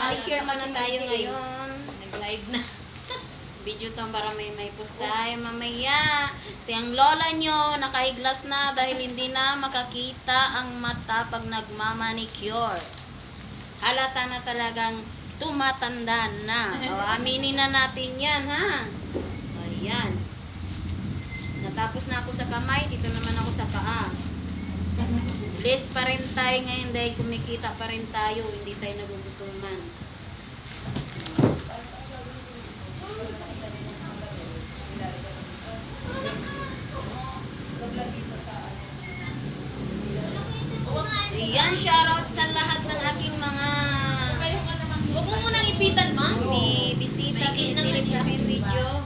Mag-share muna tayo ngayon. Nag-live na. Video to para may post tayo mamaya. Si ang lola nyo nakahiglas na dahil hindi na makakita ang mata pag nagmamanicure. Halata na talagang tumatanda na. O, aminin na natin yan, ha? Ayan. Natapos na ako sa kamay, dito naman ako sa paa. Less pa rin tayo ngayon dahil kumikita pa rin tayo, hindi tayo nagugutuman. Ayan, shoutout sa lahat ng aking mga Huwag mo munang ipitan, ma'am. may bisita sinisilip sa aking video.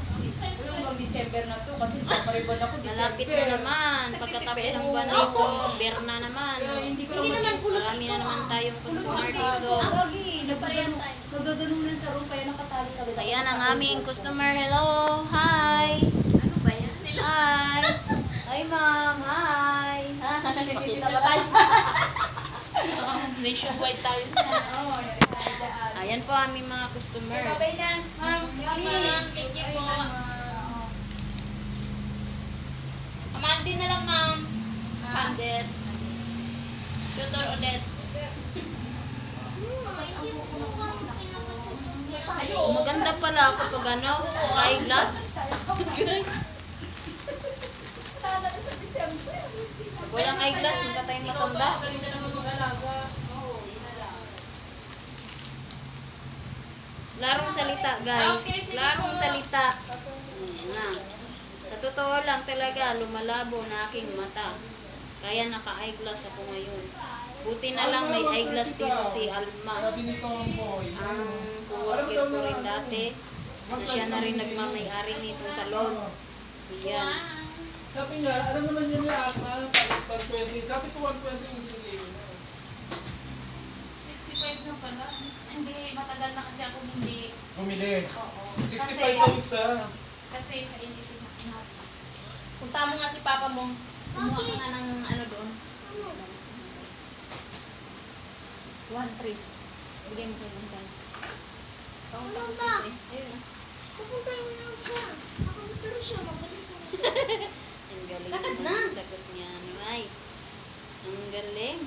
Hanggang December na to kasi papariban ako Malapit December. na naman, pagkatapos ng buwan nito, Berna naman. Hindi ko Hindi naman pulot Marami na naman tayong customer dito. Lagi, nagaganunan sa room kaya nakatali agad ako. Ayan ang aming customer. Hello, hi. Ano ba yan? Hi. Hi, ma'am. Hi. Pakita ba tayo? Nationwide tayo. Oo, yari tayo dyan. Ayan po aming mga customer. Babay na, ma'am. Ma'am, thank you po. Amandin na lang, ma'am. 100. Tutor ulit. Maganda pala kapag ano, eyeglass. Walang eyeglass, hindi ka tayong matanda. Galing ka naman mag-alaga. Larong salita, guys. Larong salita. Ayan na. Sa totoo lang talaga, lumalabo na aking mata. Kaya naka-eyeglass ako ngayon. Buti na lang may eyeglass dito si Alma. Sabi nito ang boy. Ang co-worker ko rin dati. Na siya na rin nagmamay-ari nitong salon. Ayan. Sabi niya, alam naman niya niya Alma, pag 20. Sabi ko 120 yung hindi. 65 na pala. Hindi, matagal na kasi ako hindi. Bumili. Oo. 65 daw isa. Kasi sa inisip na kinata. Punta mo nga si papa mo. Kumuha ka nga ng ano doon. 1-3. Bigay mo kayo ng time. Pamunta ko sa ito eh. Ayun na. Ang galing Lakad naman na. ang sagot niya ni Mai. Ang galing.